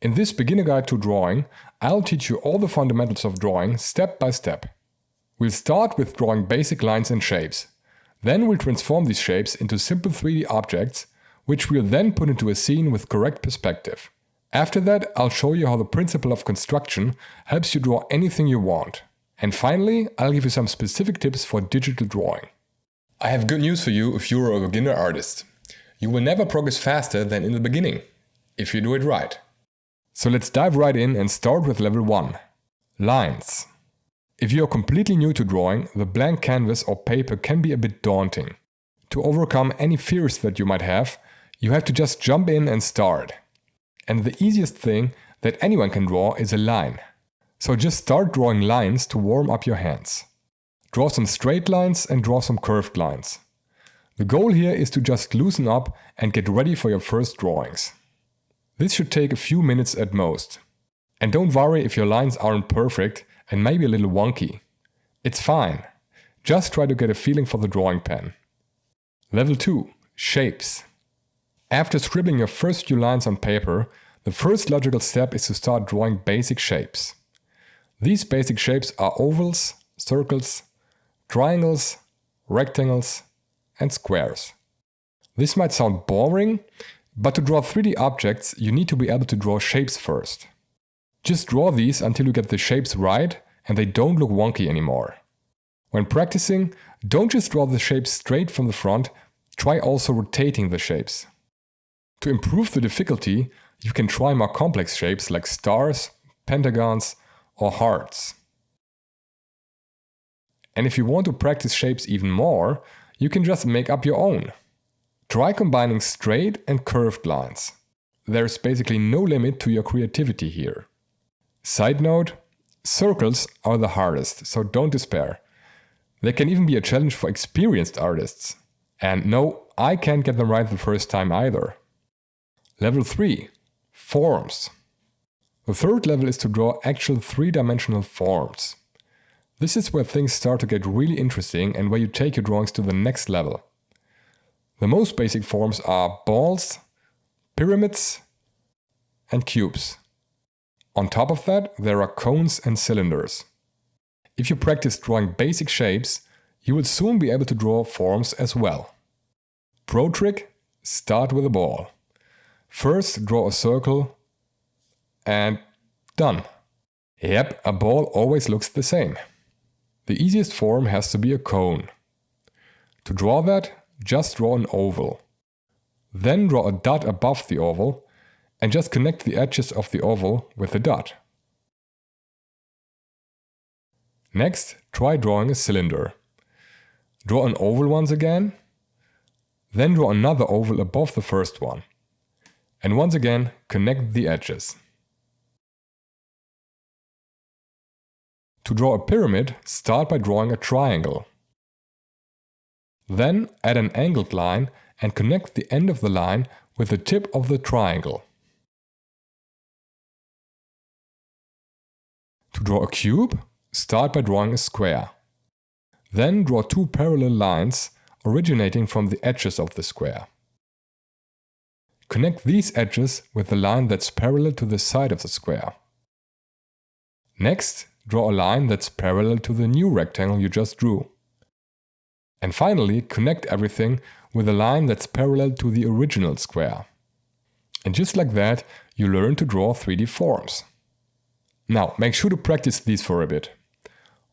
In this beginner guide to drawing, I'll teach you all the fundamentals of drawing step by step. We'll start with drawing basic lines and shapes. Then we'll transform these shapes into simple 3D objects, which we'll then put into a scene with correct perspective. After that, I'll show you how the principle of construction helps you draw anything you want. And finally, I'll give you some specific tips for digital drawing. I have good news for you if you're a beginner artist. You will never progress faster than in the beginning, if you do it right. So let's dive right in and start with level 1. Lines. If you're completely new to drawing, the blank canvas or paper can be a bit daunting. To overcome any fears that you might have, you have to just jump in and start. And the easiest thing that anyone can draw is a line. So just start drawing lines to warm up your hands. Draw some straight lines and draw some curved lines. The goal here is to just loosen up and get ready for your first drawings. This should take a few minutes at most. And don't worry if your lines aren't perfect and maybe a little wonky. It's fine. Just try to get a feeling for the drawing pen. Level 2. Shapes. After scribbling your first few lines on paper, the first logical step is to start drawing basic shapes. These basic shapes are ovals, circles, triangles, rectangles, and squares. This might sound boring, but to draw 3D objects, you need to be able to draw shapes first. Just draw these until you get the shapes right and they don't look wonky anymore. When practicing, don't just draw the shapes straight from the front, try also rotating the shapes. To improve the difficulty, you can try more complex shapes like stars, pentagons, or hearts. And if you want to practice shapes even more, you can just make up your own. Try combining straight and curved lines. There's basically no limit to your creativity here. Side note, circles are the hardest, so don't despair. They can even be a challenge for experienced artists. And no, I can't get them right the first time either. Level 3. Forms. The third level is to draw actual 3-dimensional forms. This is where things start to get really interesting and where you take your drawings to the next level. The most basic forms are balls, pyramids, and cubes. On top of that, there are cones and cylinders. If you practice drawing basic shapes, you will soon be able to draw forms as well. Pro trick: start with a ball. First, draw a circle and done. Yep, a ball always looks the same. The easiest form has to be a cone. To draw that, just draw an oval. Then draw a dot above the oval and just connect the edges of the oval with the dot. Next, try drawing a cylinder. Draw an oval once again, then draw another oval above the first one. And once again, connect the edges. To draw a pyramid, start by drawing a triangle. Then add an angled line and connect the end of the line with the tip of the triangle. To draw a cube, start by drawing a square. Then draw 2 parallel lines originating from the edges of the square. Connect these edges with the line that's parallel to the side of the square. Next, draw a line that's parallel to the new rectangle you just drew. And finally, connect everything with a line that's parallel to the original square. And just like that, you learn to draw 3D forms. Now, make sure to practice these for a bit.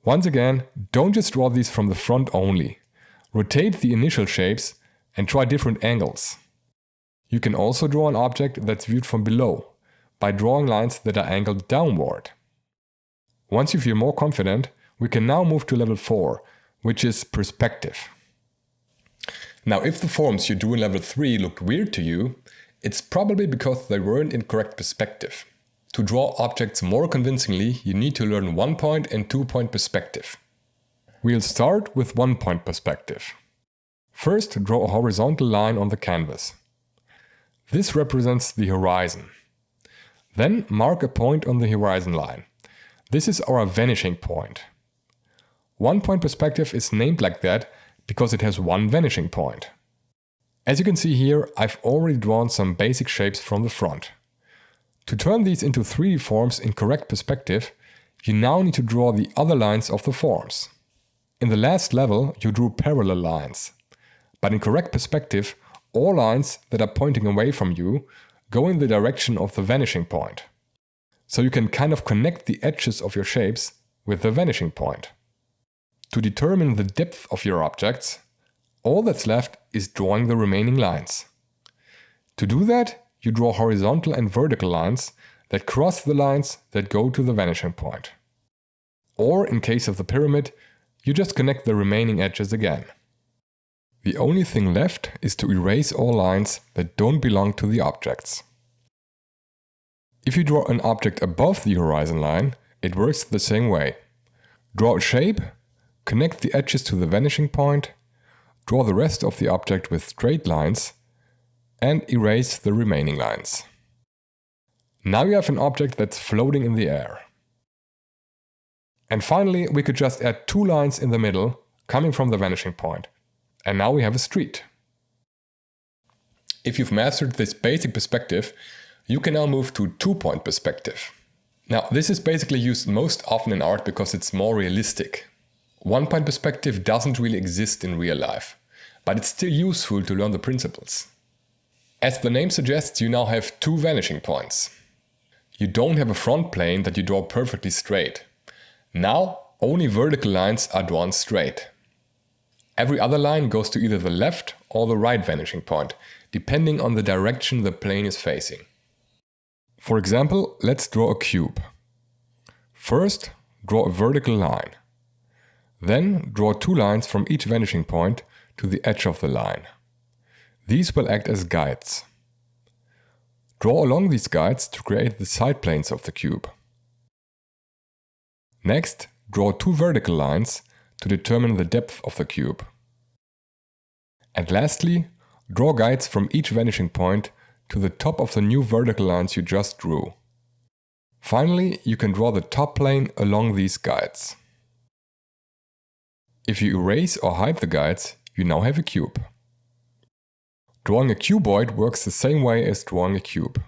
Once again, don't just draw these from the front only. Rotate the initial shapes and try different angles. You can also draw an object that's viewed from below, by drawing lines that are angled downward. Once you feel more confident, we can now move to level 4, which is perspective. Now, if the forms you drew in level 3 looked weird to you, it's probably because they weren't in correct perspective. To draw objects more convincingly, you need to learn 1-point and 2-point perspective. We'll start with 1-point perspective. First, draw a horizontal line on the canvas. This represents the horizon. Then mark a point on the horizon line. This is our vanishing point. 1-point perspective is named like that because it has one vanishing point. As you can see here, I've already drawn some basic shapes from the front. To turn these into 3D forms in correct perspective, you now need to draw the other lines of the forms. In the last level, you drew parallel lines. But in correct perspective, all lines that are pointing away from you go in the direction of the vanishing point. So you can kind of connect the edges of your shapes with the vanishing point. To determine the depth of your objects, all that's left is drawing the remaining lines. To do that, you draw horizontal and vertical lines that cross the lines that go to the vanishing point. Or in case of the pyramid, you just connect the remaining edges again. The only thing left is to erase all lines that don't belong to the objects. If you draw an object above the horizon line, it works the same way. Draw a shape, connect the edges to the vanishing point, draw the rest of the object with straight lines, and erase the remaining lines. Now you have an object that's floating in the air. And finally, we could just add 2 lines in the middle, coming from the vanishing point. And now we have a street. If you've mastered this basic perspective, you can now move to 2-point perspective. Now, this is basically used most often in art because it's more realistic. 1-point perspective doesn't really exist in real life, but it's still useful to learn the principles. As the name suggests, you now have 2 vanishing points. You don't have a front plane that you draw perfectly straight. Now, only vertical lines are drawn straight. Every other line goes to either the left or the right vanishing point, depending on the direction the plane is facing. For example, let's draw a cube. First, draw a vertical line. Then, draw 2 lines from each vanishing point to the edge of the line. These will act as guides. Draw along these guides to create the side planes of the cube. Next, draw 2 vertical lines to determine the depth of the cube. And lastly, draw guides from each vanishing point to the top of the new vertical lines you just drew. Finally, you can draw the top plane along these guides. If you erase or hide the guides, you now have a cube. Drawing a cuboid works the same way as drawing a cube.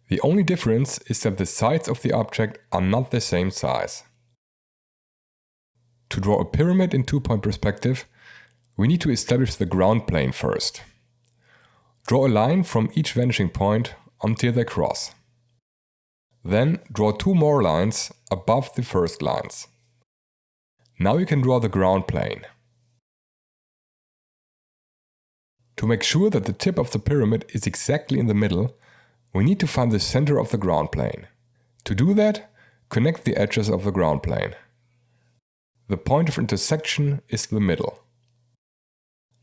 The only difference is that the sides of the object are not the same size. To draw a pyramid in 2-point perspective, we need to establish the ground plane first. Draw a line from each vanishing point until they cross. Then draw 2 more lines above the first lines. Now you can draw the ground plane. To make sure that the tip of the pyramid is exactly in the middle, we need to find the center of the ground plane. To do that, connect the edges of the ground plane. The point of intersection is the middle.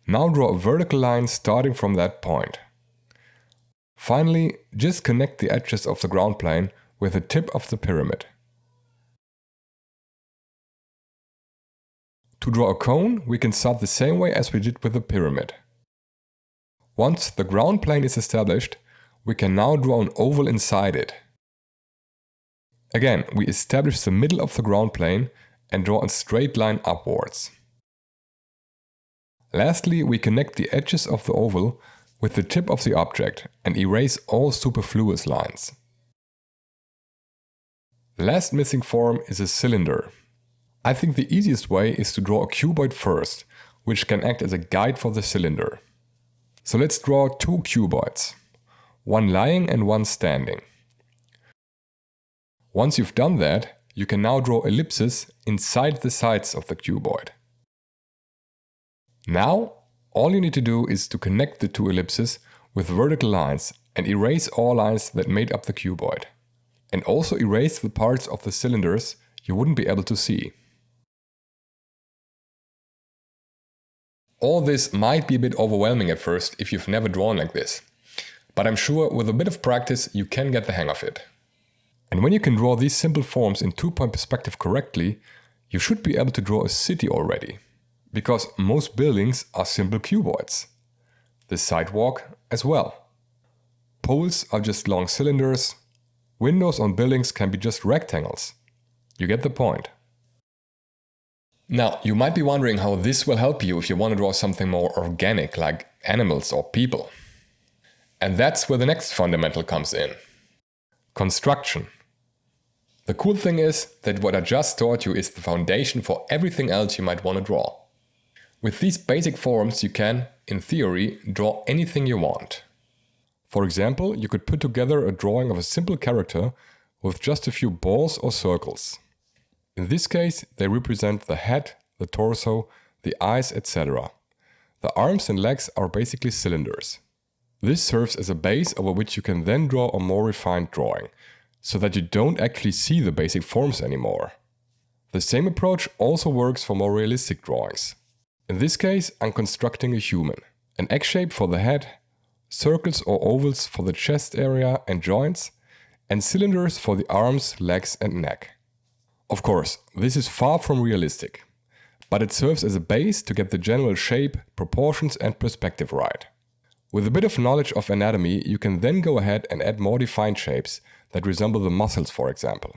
Now draw a vertical line starting from that point. Finally, just connect the edges of the ground plane with the tip of the pyramid. To draw a cone, we can start the same way as we did with the pyramid. Once the ground plane is established, we can now draw an oval inside it. Again, we establish the middle of the ground plane and draw a straight line upwards. Lastly, we connect the edges of the oval with the tip of the object and erase all superfluous lines. The last missing form is a cylinder. I think the easiest way is to draw a cuboid first, which can act as a guide for the cylinder. So let's draw 2 cuboids, one lying and one standing. Once you've done that, you can now draw ellipses inside the sides of the cuboid. Now, all you need to do is to connect the 2 ellipses with vertical lines and erase all lines that made up the cuboid. And also erase the parts of the cylinders you wouldn't be able to see. All this might be a bit overwhelming at first if you've never drawn like this, but I'm sure with a bit of practice you can get the hang of it. And when you can draw these simple forms in 2-point perspective correctly, you should be able to draw a city already, because most buildings are simple cuboids. The sidewalk as well. Poles are just long cylinders, windows on buildings can be just rectangles. You get the point. Now, you might be wondering how this will help you if you want to draw something more organic, like animals or people. And that's where the next fundamental comes in. Construction. The cool thing is that what I just taught you is the foundation for everything else you might want to draw. With these basic forms you can, in theory, draw anything you want. For example, you could put together a drawing of a simple character with just a few balls or circles. In this case, they represent the head, the torso, the eyes, etc. The arms and legs are basically cylinders. This serves as a base over which you can then draw a more refined drawing, so that you don't actually see the basic forms anymore. The same approach also works for more realistic drawings. In this case, I'm constructing a human. An egg shape for the head, circles or ovals for the chest area and joints, and cylinders for the arms, legs and neck. Of course, this is far from realistic, but it serves as a base to get the general shape, proportions and perspective right. With a bit of knowledge of anatomy, you can then go ahead and add more defined shapes that resemble the muscles, for example.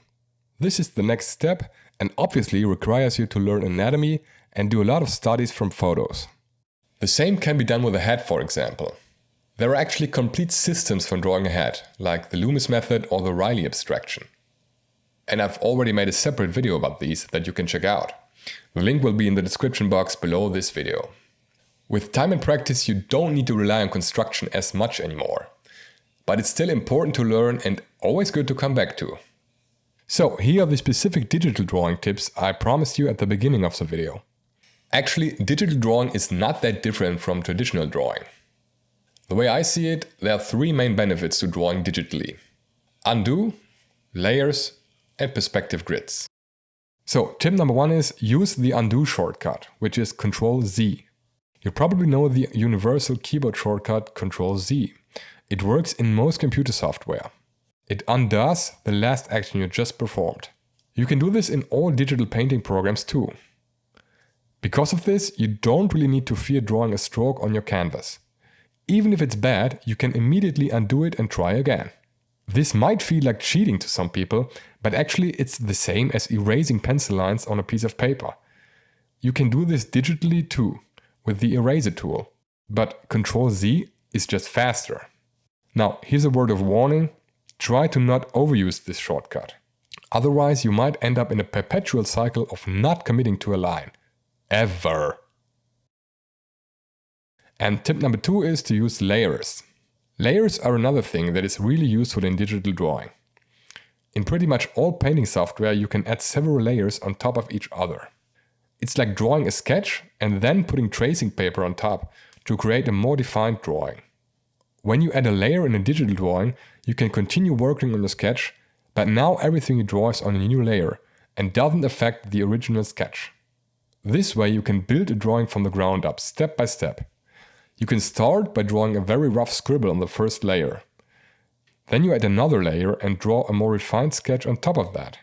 This is the next step and obviously requires you to learn anatomy and do a lot of studies from photos. The same can be done with a head, for example. There are actually complete systems for drawing a head, like the LOOMIS method or the REILLY abstraction. And I've already made a separate video about these that you can check out. The link will be in the description box below this video. With time and practice, you don't need to rely on construction as much anymore. But it's still important to learn and always good to come back to. So here are the specific digital drawing tips I promised you at the beginning of the video. Actually, digital drawing is not that different from traditional drawing. The way I see it, there are three main benefits to drawing digitally: undo, layers, and perspective grids. So tip number one is use the undo shortcut, which is Ctrl-Z. You probably know the universal keyboard shortcut Ctrl-Z. It works in most computer software. It undoes the last action you just performed. You can do this in all digital painting programs too. Because of this, you don't really need to fear drawing a stroke on your canvas. Even if it's bad, you can immediately undo it and try again. This might feel like cheating to some people, but actually it's the same as erasing pencil lines on a piece of paper. You can do this digitally too, with the eraser tool, but Ctrl-Z is just faster. Now, here's a word of warning: try to not overuse this shortcut. Otherwise, you might end up in a perpetual cycle of not committing to a line. Ever. And tip number two is to use layers. Layers are another thing that is really useful in digital drawing. In pretty much all painting software, you can add several layers on top of each other. It's like drawing a sketch and then putting tracing paper on top to create a more defined drawing. When you add a layer in a digital drawing, you can continue working on the sketch, but now everything you draw is on a new layer and doesn't affect the original sketch. This way you can build a drawing from the ground up, step by step. You can start by drawing a very rough scribble on the first layer. Then you add another layer and draw a more refined sketch on top of that.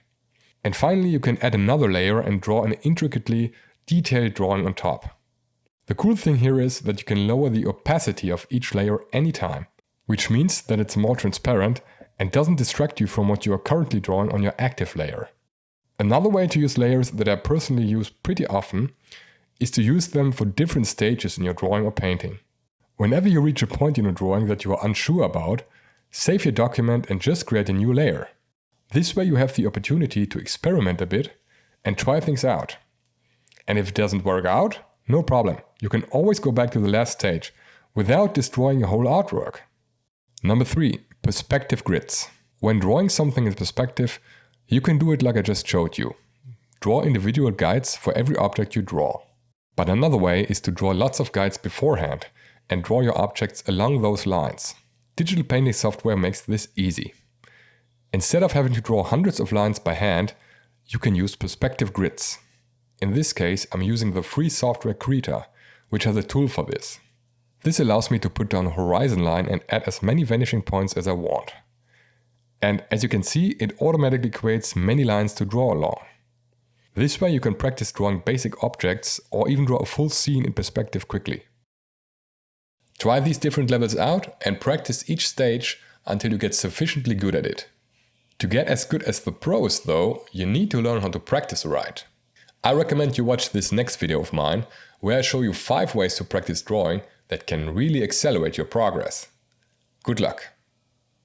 And finally you can add another layer and draw an intricately detailed drawing on top. The cool thing here is that you can lower the opacity of each layer anytime, which means that it's more transparent and doesn't distract you from what you are currently drawing on your active layer. Another way to use layers that I personally use pretty often is to use them for different stages in your drawing or painting. Whenever you reach a point in a drawing that you are unsure about, save your document and just create a new layer. This way you have the opportunity to experiment a bit and try things out. And if it doesn't work out, no problem. You can always go back to the last stage without destroying your whole artwork. Number 3. Perspective grids. When drawing something in perspective, you can do it like I just showed you. Draw individual guides for every object you draw. But another way is to draw lots of guides beforehand and draw your objects along those lines. Digital painting software makes this easy. Instead of having to draw hundreds of lines by hand, you can use perspective grids. In this case, I'm using the free software Krita, which has a tool for this. This allows me to put down a horizon line and add as many vanishing points as I want. And as you can see, it automatically creates many lines to draw along. This way you can practice drawing basic objects or even draw a full scene in perspective quickly. Try these different levels out and practice each stage until you get sufficiently good at it. To get as good as the pros though, you need to learn how to practice right. I recommend you watch this next video of mine, where I show you 5 ways to practice drawing that can really accelerate your progress. Good luck!